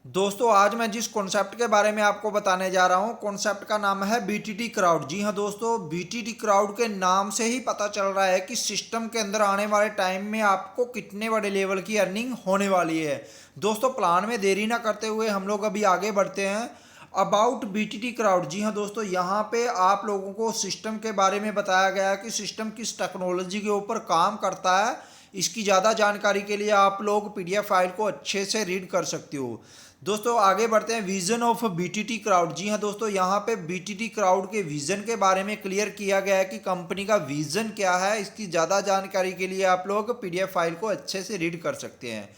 दोस्तों आज मैं जिस कॉन्सेप्ट के बारे में आपको बताने जा रहा हूँ कॉन्सेप्ट का नाम है बीटीटी क्राउड। जी हाँ दोस्तों, बीटीटी क्राउड के नाम से ही पता चल रहा है कि सिस्टम के अंदर आने वाले टाइम में आपको कितने बड़े लेवल की अर्निंग होने वाली है। दोस्तों प्लान में देरी ना करते हुए हम लोग अभी आगे बढ़ते हैं। About BTT crowd. जी हाँ दोस्तों, यहाँ पे आप लोगों को सिस्टम के बारे में बताया गया है कि सिस्टम किस टेक्नोलॉजी के ऊपर काम करता है। इसकी ज़्यादा जानकारी के लिए आप लोग पीडीएफ फाइल को अच्छे से रीड कर सकते हो। दोस्तों आगे बढ़ते हैं। Vision of BTT crowd. जी हाँ दोस्तों, यहाँ पे बीटीटी क्राउड के विजन के बारे में क्लियर किया गया है कि कंपनी का विजन क्या है। इसकी ज़्यादा जानकारी के लिए आप लोग पीडीएफ फाइल को अच्छे से रीड कर सकते हैं।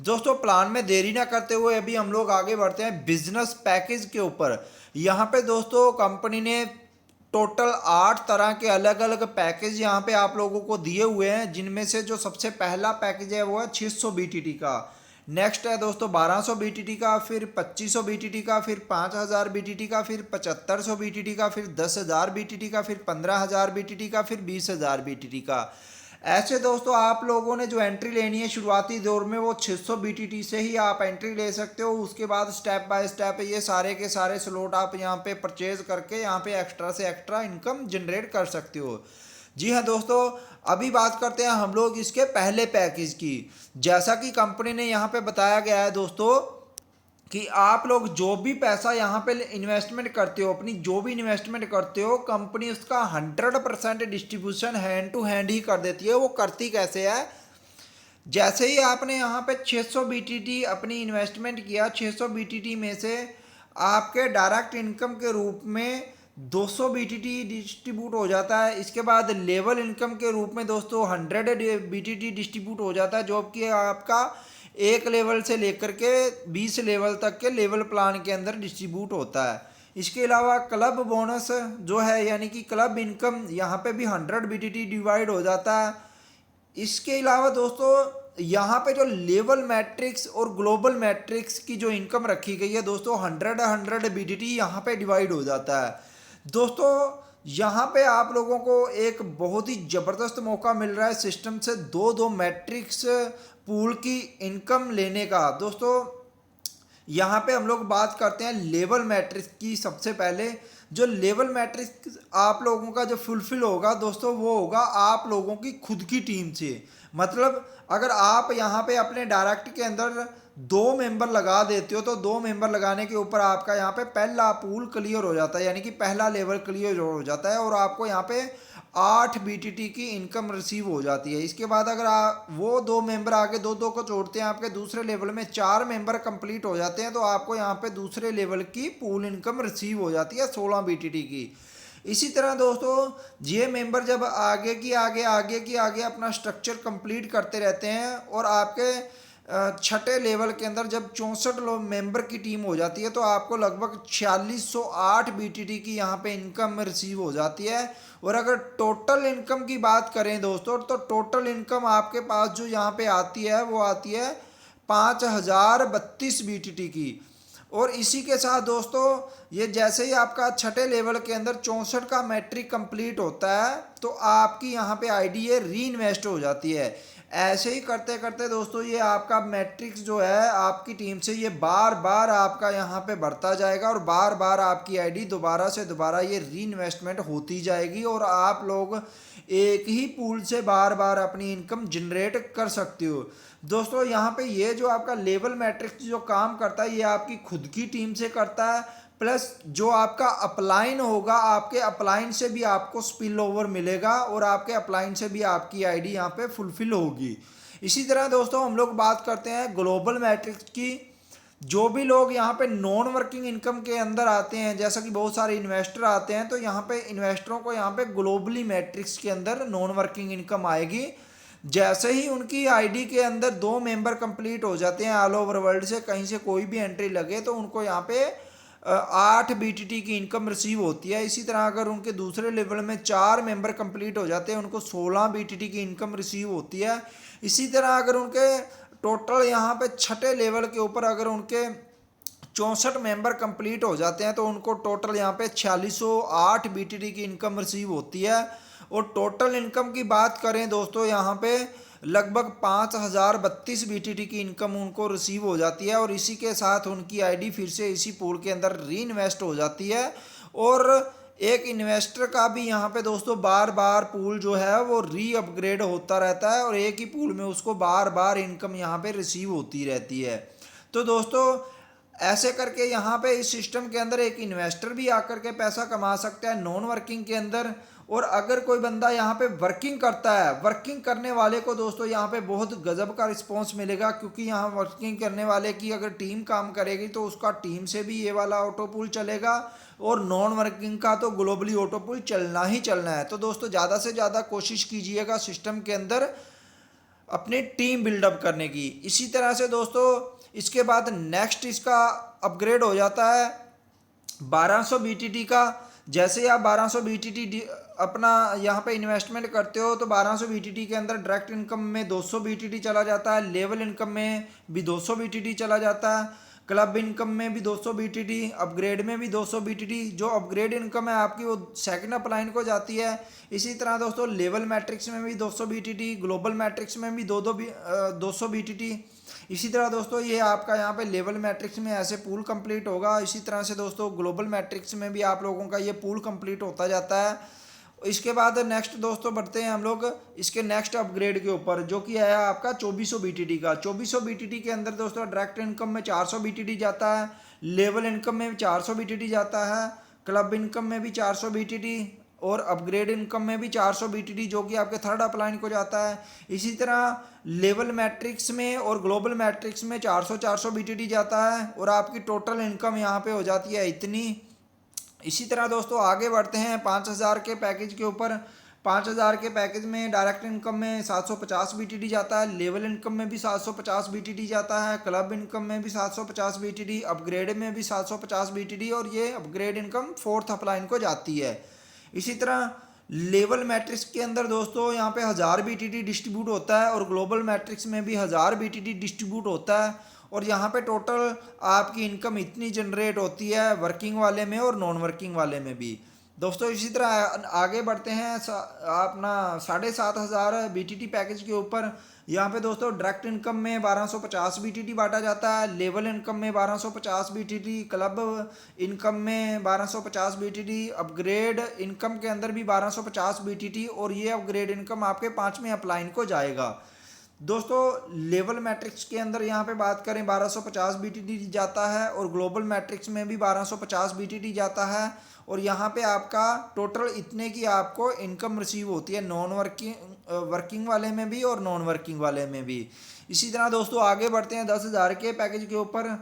दोस्तों प्लान में देरी ना करते हुए अभी हम लोग आगे बढ़ते हैं बिजनेस पैकेज के ऊपर। यहाँ पे दोस्तों कंपनी ने टोटल 8 तरह के अलग अलग पैकेज यहाँ पे आप लोगों को दिए हुए हैं, जिनमें से जो सबसे पहला पैकेज है वो है 600 बीटीटी का। नेक्स्ट है दोस्तों 1200 बीटीटी का, फिर 2500 बीटीटी का, फिर 5000 बीटीटी का, फिर 7500 बीटीटी का, फिर 10,000 बीटीटी का, फिर 15,000 बीटीटी का, फिर 20,000 बीटीटी का। ऐसे दोस्तों आप लोगों ने जो एंट्री लेनी है शुरुआती दौर में वो 600 बीटीटी से ही आप एंट्री ले सकते हो। उसके बाद स्टेप बाय स्टेप ये सारे के सारे स्लॉट आप यहाँ पे परचेज करके यहाँ पे एक्स्ट्रा से एक्स्ट्रा इनकम जनरेट कर सकते हो। जी हाँ दोस्तों, अभी बात करते हैं हम लोग इसके पहले पैकेज की। जैसा कि कंपनी ने यहाँ पे बताया गया है दोस्तों कि आप लोग जो भी पैसा यहाँ पे इन्वेस्टमेंट करते हो, अपनी जो भी इन्वेस्टमेंट करते हो, कंपनी उसका 100% डिस्ट्रीब्यूशन हैंड टू हैंड ही कर देती है। वो करती कैसे है? जैसे ही आपने यहाँ पे 600 बीटीटी अपनी इन्वेस्टमेंट किया, 600 बीटीटी में से आपके डायरेक्ट इनकम के रूप में 200 बीटीटी डिस्ट्रीब्यूट हो जाता है। इसके बाद लेवल इनकम के रूप में दोस्तों 100 बीटीटी डिस्ट्रीब्यूट हो जाता है, जो कि आपका एक लेवल से लेकर के 20 लेवल तक के लेवल प्लान के अंदर डिस्ट्रीब्यूट होता है। इसके अलावा क्लब बोनस जो है यानी कि क्लब इनकम, यहाँ पे भी 100 बीटीटी डिवाइड हो जाता है। इसके अलावा दोस्तों यहाँ पे जो लेवल मैट्रिक्स और ग्लोबल मैट्रिक्स की जो इनकम रखी गई है दोस्तों 100 बीटीटी यहाँ पे डिवाइड हो जाता है। दोस्तों यहाँ पे आप लोगों को एक बहुत ही ज़बरदस्त मौका मिल रहा है सिस्टम से दो दो मैट्रिक्स पूल की इनकम लेने का। दोस्तों यहाँ पे हम लोग बात करते हैं लेवल मैट्रिक्स की। सबसे पहले जो लेवल मैट्रिक्स आप लोगों का जो फुलफिल होगा दोस्तों वो होगा आप लोगों की खुद की टीम से। मतलब अगर आप यहाँ पे अपने डायरेक्ट के अंदर 2 मेंबर लगा देते हो तो 2 मेंबर लगाने के ऊपर आपका यहाँ पे पहला पूल क्लियर हो जाता है, यानी कि पहला लेवल क्लियर हो जाता है और आपको यहाँ पे 8 बीटीटी की इनकम रिसीव हो जाती है। इसके बाद अगर वो 2 मेंबर आगे दो दो को जोड़ते हैं, आपके दूसरे लेवल में 4 मेंबर कंप्लीट हो जाते हैं तो आपको यहाँ पे दूसरे लेवल की पूल इनकम रिसीव हो जाती है 16 बीटीटी की। इसी तरह दोस्तों ये मेंबर जब आगे अपना स्ट्रक्चर कंप्लीट करते रहते हैं और आपके छठे लेवल के अंदर जब 64 लोग मेंबर की टीम हो जाती है तो आपको लगभग 4608 बीटीटी की यहाँ पे इनकम रिसीव हो जाती है। और अगर टोटल इनकम की बात करें दोस्तों तो टोटल इनकम आपके पास जो यहाँ पे आती है वो आती है 5032 बीटीटी की। और इसी के साथ दोस्तों ये जैसे ही आपका छठे लेवल के अंदर 64 का मैट्रिक कंप्लीट होता है तो आपकी यहाँ पे आईडी ये री इन्वेस्ट हो जाती है। ऐसे ही करते करते दोस्तों ये आपका मैट्रिक्स जो है आपकी टीम से ये बार बार आपका यहाँ पे बढ़ता जाएगा और बार बार आपकी आईडी दोबारा से दोबारा ये री इन्वेस्टमेंट होती जाएगी और आप लोग एक ही पूल से बार बार अपनी इनकम जनरेट कर सकते हो। दोस्तों यहाँ पे ये जो आपका लेवल मैट्रिक्स जो काम करता है ये आपकी खुद की टीम से करता है, प्लस जो आपका अपलाइन होगा आपके अपलाइन से भी आपको स्पिल ओवर मिलेगा और आपके अपलाइन से भी आपकी आईडी यहाँ पे फुलफिल होगी। इसी तरह दोस्तों हम लोग बात करते हैं ग्लोबल मैट्रिक्स की। जो भी लोग यहाँ पे नॉन वर्किंग इनकम के अंदर आते हैं, जैसा कि बहुत सारे इन्वेस्टर आते हैं, तो यहाँ पे इन्वेस्टरों को यहाँ पे ग्लोबली मैट्रिक्स के अंदर नॉन वर्किंग इनकम आएगी। जैसे ही उनकी आईडी के अंदर 2 मेंबर कंप्लीट हो जाते हैं ऑल ओवर वर्ल्ड से, कहीं से कोई भी एंट्री लगे तो उनको यहाँ पे 8 बीटीटी की इनकम रिसीव होती है। इसी तरह अगर उनके दूसरे लेवल में 4 मेंबर कंप्लीट हो जाते हैं उनको 16 बीटीटी की इनकम रिसीव होती है। इसी तरह अगर उनके टोटल यहाँ पे छठे लेवल के ऊपर अगर उनके 64 मेंबर कंप्लीट हो जाते हैं तो उनको टोटल यहाँ पे 4608 बीटीटी की इनकम रिसीव होती है। और टोटल इनकम की बात करें दोस्तों यहाँ पे लगभग 5032 BTT की इनकम उनको रिसीव हो जाती है और इसी के साथ उनकी आईडी फिर से इसी पूल के अंदर री इन्वेस्ट हो जाती है। और एक इन्वेस्टर का भी यहाँ पे दोस्तों बार बार पूल जो है वो री अपग्रेड होता रहता है और एक ही पूल में उसको बार बार इनकम यहाँ पे रिसीव होती रहती है। तो दोस्तों ऐसे करके यहाँ पे इस सिस्टम के अंदर एक इन्वेस्टर भी आकर के पैसा कमा सकता है नॉन वर्किंग के अंदर। और अगर कोई बंदा यहाँ पे वर्किंग करता है, वर्किंग करने वाले को दोस्तों यहाँ पे बहुत गजब का रिस्पॉन्स मिलेगा, क्योंकि यहाँ वर्किंग करने वाले की अगर टीम काम करेगी तो उसका टीम से भी ये वाला ऑटो पूल चलेगा और नॉन वर्किंग का तो ग्लोबली ऑटो पूल चलना ही चलना है। तो दोस्तों ज़्यादा से ज़्यादा कोशिश कीजिएगा सिस्टम के अंदर अपनी टीम बिल्डअप करने की। इसी तरह से दोस्तों इसके बाद नेक्स्ट इसका अपग्रेड हो जाता है 1200 BTT का। जैसे आप 1200 BTT अपना यहाँ पे इन्वेस्टमेंट करते हो तो 1200 BTT के अंदर डायरेक्ट इनकम में 200 BTT चला जाता है, लेवल इनकम में भी 200 BTT चला जाता है, क्लब इनकम में भी 200 BTT, अपग्रेड में भी 200 BTT। जो अपग्रेड इनकम है आपकी वो सेकंड अपलाइन को जाती है। इसी तरह दोस्तों लेवल मैट्रिक्स में भी 200 BTT, ग्लोबल मैट्रिक्स में भी 200 BTT। इसी तरह दोस्तों ये आपका यहाँ पे लेवल मैट्रिक्स में ऐसे पूल कंप्लीट होगा। इसी तरह से दोस्तों ग्लोबल मैट्रिक्स में भी आप लोगों का ये पूल कंप्लीट होता जाता है। इसके बाद नेक्स्ट दोस्तों बढ़ते हैं हम लोग इसके नेक्स्ट अपग्रेड के ऊपर, जो कि है आपका 2400 BTT का। 2400 BTT के अंदर दोस्तों डायरेक्ट इनकम में 400 BTT जाता है, लेवल इनकम में 400 BTT जाता है, क्लब इनकम में भी 400 BTT और अपग्रेड इनकम में भी 400 BTT, जो कि आपके थर्ड अपलाइन को जाता है। इसी तरह लेवल मैट्रिक्स में और ग्लोबल मैट्रिक्स में 400 BTT जाता है और आपकी टोटल इनकम यहाँ पे हो जाती है इतनी। इसी तरह दोस्तों आगे बढ़ते हैं 5000 के पैकेज के ऊपर। 5000 के पैकेज में डायरेक्ट इनकम में 750 BTT जाता है, लेवल इनकम में भी 750 BTT जाता है, क्लब इनकम में भी 750 BTT, अपग्रेड में भी 750 BTT और ये अपग्रेड इनकम फोर्थ अपलाइन को जाती है। इसी तरह लेवल मैट्रिक्स के अंदर दोस्तों यहाँ पे 1000 BTT डिस्ट्रीब्यूट होता है और ग्लोबल मैट्रिक्स में भी 1000 BTT डिस्ट्रीब्यूट होता है और यहाँ पे टोटल आपकी इनकम इतनी जनरेट होती है वर्किंग वाले में और नॉन वर्किंग वाले में भी। दोस्तों इसी तरह आगे बढ़ते हैं अपना 7500 BTT पैकेज के ऊपर। यहाँ पे दोस्तों डायरेक्ट इनकम में 1250 BTT बांटा जाता है, लेवल इनकम में 1250 BTT, क्लब इनकम में 1250 BTT, अपग्रेड इनकम के अंदर भी 1250 BTT और ये अपग्रेड इनकम आपके 5वें अपलाइन को जाएगा। दोस्तों लेवल मैट्रिक्स के अंदर यहाँ पे बात करें 1250 BTT जाता है और ग्लोबल मैट्रिक्स में भी 1250 BTT जाता है और यहाँ पे आपका टोटल इतने की आपको इनकम रिसीव होती है नॉन वर्किंग वाले में भी और नॉन वर्किंग वाले में भी। इसी तरह दोस्तों आगे बढ़ते हैं 10,000 के पैकेज के ऊपर।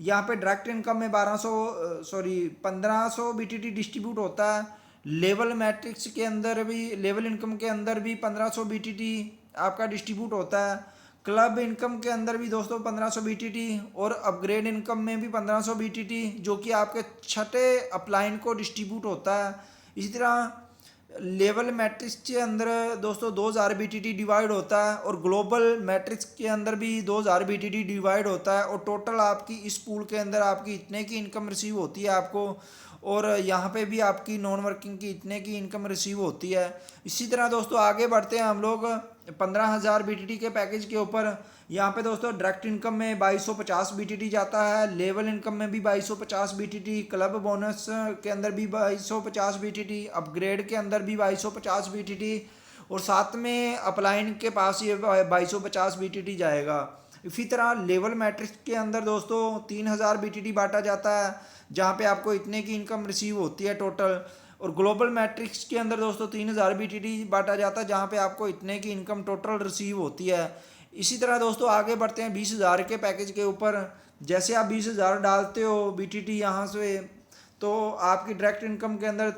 यहाँ पे डायरेक्ट इनकम में 1500 BTT डिस्ट्रीब्यूट होता है, लेवल मैट्रिक्स के अंदर भी लेवल इनकम के अंदर भी 1500 BTT आपका डिस्ट्रीब्यूट होता है, क्लब इनकम के अंदर भी दोस्तों 1500 BTT और अपग्रेड इनकम में भी 1500 BTT, जो कि आपके छठे अपलाइन को डिस्ट्रीब्यूट होता है। इसी तरह लेवल मैट्रिक्स के अंदर दोस्तों 2000 BTT डिवाइड होता है और ग्लोबल मैट्रिक्स के अंदर भी 2000 BTT डिवाइड होता है और टोटल आपकी इस पूल के अंदर आपकी इतने की इनकम रिसीव होती है आपको और यहाँ पे भी आपकी नॉन वर्किंग की इतने की इनकम रिसीव होती है। इसी तरह दोस्तों आगे बढ़ते हैं हम लोग 15000 BTT के पैकेज के ऊपर। यहाँ पे दोस्तों डायरेक्ट इनकम में 2250 BTT जाता है, लेवल इनकम में भी 2250 BTT, क्लब बोनस के अंदर भी 2250 BTT, अपग्रेड के अंदर भी 2250 BTT और साथ में अपलाइन के पास ये 2250 BTT जाएगा। इसी तरह लेवल मैट्रिक्स के अंदर दोस्तों 3000 BTT बांटा जाता है, जहाँ पे आपको इतने की इनकम रिसीव होती है टोटल और ग्लोबल मैट्रिक्स के अंदर दोस्तों 3000 BTT बांटा जाता है, जहाँ पे आपको इतने की इनकम टोटल रिसीव होती है। इसी तरह दोस्तों आगे बढ़ते हैं 20000 के पैकेज के ऊपर। जैसे आप 20000 डालते हो BTT यहाँ से तो आपकी डायरेक्ट इनकम के अंदर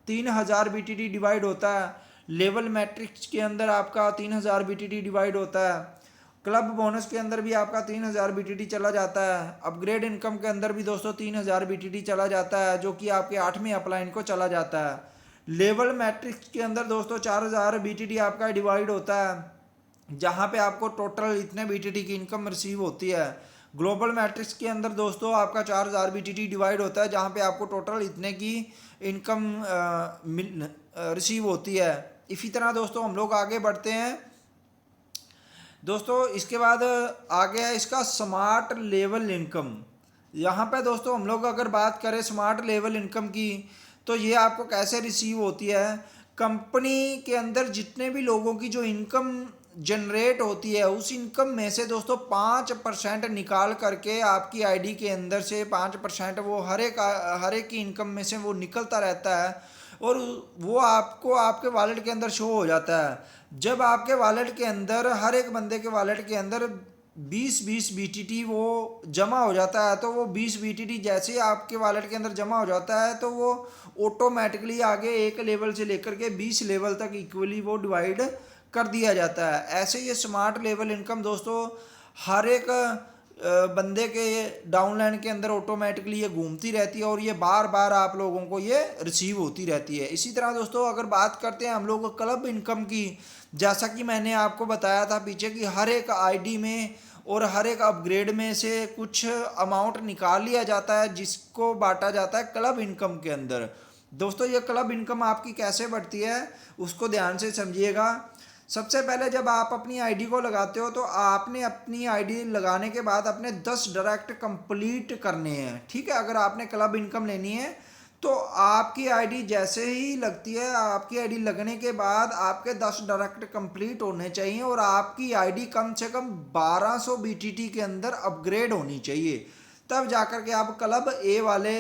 3000 BTT डिवाइड होता है, लेवल मैट्रिक्स के अंदर आपका 3000 BTT डिवाइड होता है, क्लब बोनस के अंदर भी आपका 3000 BTT चला जाता है, अपग्रेड इनकम के अंदर भी दोस्तों 3000 BTT चला जाता है, जो कि आपके 8वें अपलाइन को चला जाता है। लेवल मैट्रिक्स के अंदर दोस्तों 4000 BTT आपका डिवाइड होता है, जहां पे आपको टोटल इतने BTT की इनकम रिसीव होती है। ग्लोबल मैट्रिक्स के अंदर दोस्तों आपका 4000 BTT डिवाइड होता है, जहां पे आपको टोटल इतने की इनकम रिसीव होती है। इसी तरह दोस्तों हम लोग आगे बढ़ते हैं। दोस्तों इसके बाद आगे है इसका स्मार्ट लेवल इनकम। यहाँ पे दोस्तों हम लोग अगर बात करें स्मार्ट लेवल इनकम की, तो ये आपको कैसे रिसीव होती है। कंपनी के अंदर जितने भी लोगों की जो इनकम जनरेट होती है, उस इनकम में से दोस्तों 5% निकाल करके आपकी आईडी के अंदर से 5% वो हर एक की इनकम में से वो निकलता रहता है, और वो आपको आपके वॉलेट के अंदर शो हो जाता है। जब आपके वॉलेट के अंदर हर एक बंदे के वॉलेट के अंदर 20-20 BTT वो जमा हो जाता है, तो वो 20 BTT जैसे ही आपके वॉलेट के अंदर जमा हो जाता है, तो वो ऑटोमेटिकली आगे एक लेवल से लेकर के 20 लेवल तक इक्वली वो डिवाइड कर दिया जाता है। ऐसे ये स्मार्ट लेवल इनकम दोस्तों हर एक बंदे के डाउनलाइन के अंदर ऑटोमेटिकली ये घूमती रहती है, और ये बार बार आप लोगों को ये रिसीव होती रहती है। इसी तरह दोस्तों अगर बात करते हैं हम लोग क्लब इनकम की, जैसा कि मैंने आपको बताया था पीछे कि हर एक आईडी में और हर एक अपग्रेड में से कुछ अमाउंट निकाल लिया जाता है, जिसको बांटा जाता है क्लब इनकम के अंदर। दोस्तों ये क्लब इनकम आपकी कैसे बढ़ती है उसको ध्यान से समझिएगा। सबसे पहले जब आप अपनी आईडी को लगाते हो, तो आपने अपनी आईडी लगाने के बाद अपने 10 डायरेक्ट कंप्लीट करने हैं, ठीक है। अगर आपने क्लब इनकम लेनी है तो आपकी आईडी जैसे ही लगती है, आपकी आईडी लगने के बाद आपके 10 डायरेक्ट कंप्लीट होने चाहिए, और आपकी आईडी कम से कम 1200 BTT के अंदर अपग्रेड होनी चाहिए। तब जाकर के आप क्लब ए वाले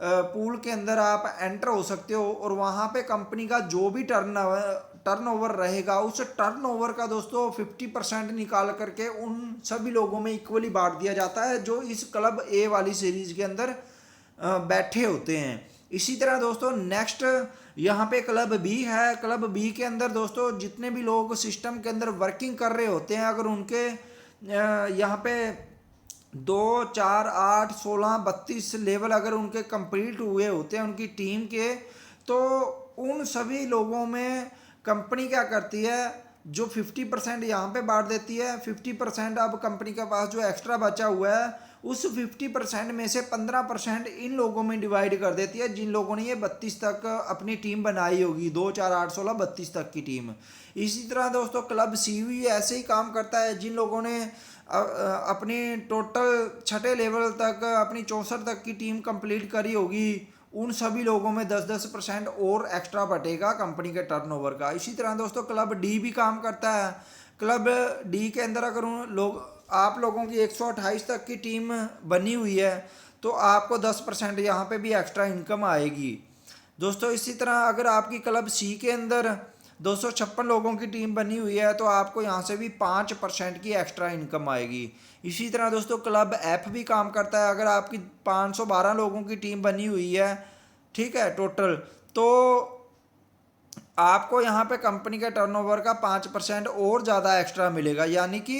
पूल के अंदर आप एंटर हो सकते हो, और वहाँ पे कंपनी का जो भी टर्नओवर रहेगा, उस टर्नओवर का दोस्तों 50% निकाल करके उन सभी लोगों में इक्वली बांट दिया जाता है जो इस क्लब ए वाली सीरीज के अंदर बैठे होते हैं। इसी तरह दोस्तों नेक्स्ट यहाँ पे क्लब बी है। क्लब बी के अंदर दोस्तों जितने भी लोग सिस्टम के अंदर वर्किंग कर रहे होते हैं, अगर उनके यहाँ पे 2, 4, 8, 16, 32 लेवल अगर उनके कंप्लीट हुए होते हैं उनकी टीम के, तो उन सभी लोगों में कंपनी क्या करती है, जो 50% यहाँ पे बांट देती है। 50% अब कंपनी के पास जो एक्स्ट्रा बचा हुआ है, उस 50% में से 15% इन लोगों में डिवाइड कर देती है, जिन लोगों ने ये 32 तक अपनी टीम बनाई होगी, 2, 4, 8, 16, 32 तक की टीम। इसी तरह दोस्तों क्लब सी भी ऐसे ही काम करता है, जिन लोगों ने अपनी टोटल 6ठे लेवल तक अपनी 64 तक की टीम कंप्लीट करी होगी, उन सभी लोगों में 10-10% और एक्स्ट्रा बटेगा कंपनी के टर्नओवर का। इसी तरह दोस्तों क्लब डी भी काम करता है। क्लब डी के अंदर अगर आप लोगों की 128 तक की टीम बनी हुई है, तो आपको 10% यहाँ पे भी एक्स्ट्रा इनकम आएगी। दोस्तों इसी तरह अगर आपकी क्लब सी के अंदर 256 लोगों की टीम बनी हुई है, तो आपको यहाँ से भी 5% की एक्स्ट्रा इनकम आएगी। इसी तरह दोस्तों क्लब एफ भी काम करता है। अगर आपकी 512 लोगों की टीम बनी हुई है, ठीक है, टोटल, तो आपको यहाँ पे कंपनी के टर्नओवर का 5% और ज़्यादा एक्स्ट्रा मिलेगा। यानी कि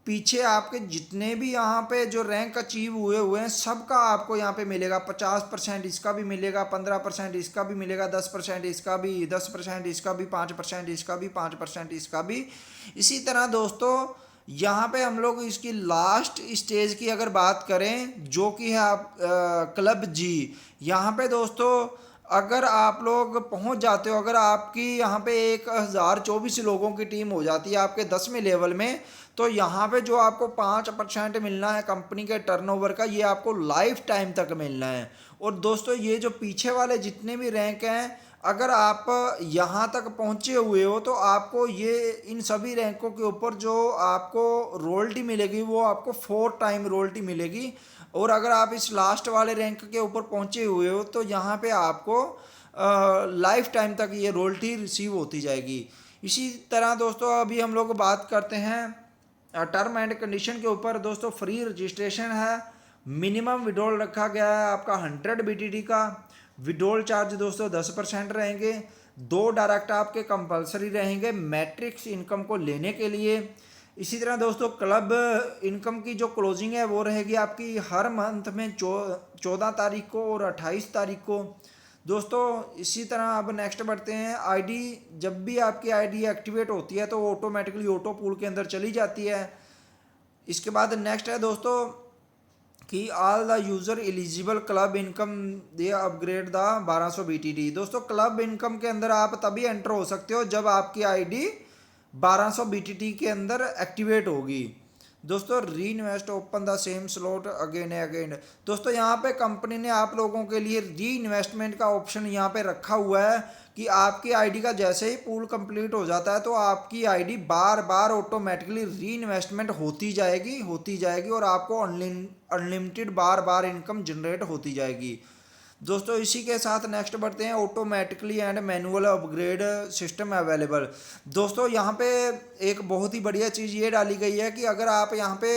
पीछे आपके जितने भी यहाँ पे जो रैंक अचीव हुए हैं, सबका आपको यहाँ पे मिलेगा। 50% इसका भी मिलेगा, 15% इसका भी मिलेगा, 10% इसका भी, 10% इसका भी, 5% इसका भी, 5% इसका भी। इसी तरह दोस्तों यहाँ पे हम लोग इसकी लास्ट स्टेज की अगर बात करें, जो कि है आप क्लब जी। यहाँ पे दोस्तों अगर आप लोग पहुँच जाते हो, अगर आपकी यहाँ पे 1024 लोगों की टीम हो जाती है आपके 10वें लेवल में, तो यहाँ पे जो आपको 5% मिलना है कंपनी के टर्नओवर का, ये आपको लाइफ टाइम तक मिलना है। और दोस्तों ये जो पीछे वाले जितने भी रैंक हैं, अगर आप यहाँ तक पहुँचे हुए हो, तो आपको ये इन सभी रैंकों के ऊपर जो आपको रॉयल्टी मिलेगी, वो आपको 4 टाइम रॉयल्टी मिलेगी। और अगर आप इस लास्ट वाले रैंक के ऊपर पहुँचे हुए हो, तो यहाँ पे आपको लाइफ टाइम तक ये रॉयल्टी रिसीव होती जाएगी। इसी तरह दोस्तों अभी हम लोग बात करते हैं टर्म एंड कंडीशन के ऊपर। दोस्तों फ्री रजिस्ट्रेशन है, मिनिमम विड्रॉल रखा गया है आपका 100 BTT का। विड्रॉल चार्ज दोस्तों 10% रहेंगे। 2 डायरेक्ट आपके कंपलसरी रहेंगे मैट्रिक्स इनकम को लेने के लिए। इसी तरह दोस्तों क्लब इनकम की जो क्लोजिंग है वो रहेगी आपकी हर मंथ में 14 तारीख को और 28 तारीख को। दोस्तों इसी तरह अब नेक्स्ट बढ़ते हैं। आईडी, जब भी आपकी आईडी एक्टिवेट होती है तो वो ऑटोमेटिकली ऑटो पूल के अंदर चली जाती है। इसके बाद नेक्स्ट है दोस्तों कि all the user eligible club income they upgrade the 1200 BTT। दोस्तों क्लब इनकम के अंदर आप तभी एंटर हो सकते हो जब आपकी आईडी 1200 BTT के अंदर एक्टिवेट होगी। दोस्तों री invest open the same slot again again. दोस्तों यहाँ पे कंपनी ने आप लोगों के लिए री इन्वेस्टमेंट का ऑप्शन यहाँ पे रखा हुआ है कि आपकी आईडी का जैसे ही पूल कंप्लीट हो जाता है तो आपकी आईडी बार बार ऑटोमेटिकली री इन्वेस्टमेंट होती जाएगी और आपको अनलिमिटेड बार बार इनकम जनरेट होती जाएगी। दोस्तों इसी के साथ नेक्स्ट बढ़ते हैं, automatically and manual upgrade system available. दोस्तों यहाँ पे एक बहुत ही बढ़िया चीज़ ये डाली गई है कि अगर आप यहाँ पे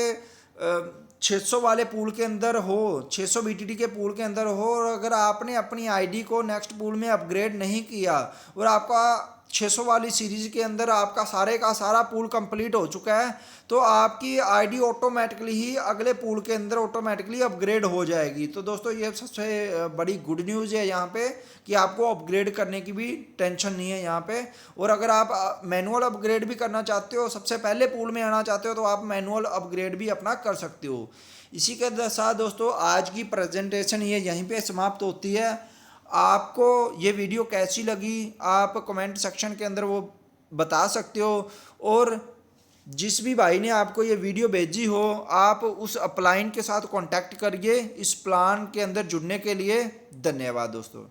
600 वाले पूल के अंदर हो, 600 BTT के पूल के अंदर हो और अगर आपने अपनी आईडी को नेक्स्ट पूल में अपग्रेड नहीं किया और आपका 600 वाली सीरीज के अंदर आपका सारे का सारा पूल कंप्लीट हो चुका है तो आपकी आईडी ऑटोमेटिकली ही अगले पूल के अंदर ऑटोमेटिकली अपग्रेड हो जाएगी। तो दोस्तों ये सबसे बड़ी गुड न्यूज़ है यहाँ पे कि आपको अपग्रेड करने की भी टेंशन नहीं है यहाँ पे। और अगर आप मैनुअल अपग्रेड भी करना चाहते हो, सबसे पहले पूल में आना चाहते हो, तो आप मैनुअल अपग्रेड भी अपना कर सकते हो। इसी के साथ दोस्तों आज की प्रेजेंटेशन ये यहीं पे समाप्त होती है। आपको ये वीडियो कैसी लगी आप कमेंट सेक्शन के अंदर वो बता सकते हो और जिस भी भाई ने आपको ये वीडियो भेजी हो आप उस अपलाइन के साथ कांटेक्ट करिए इस प्लान के अंदर जुड़ने के लिए। धन्यवाद दोस्तों।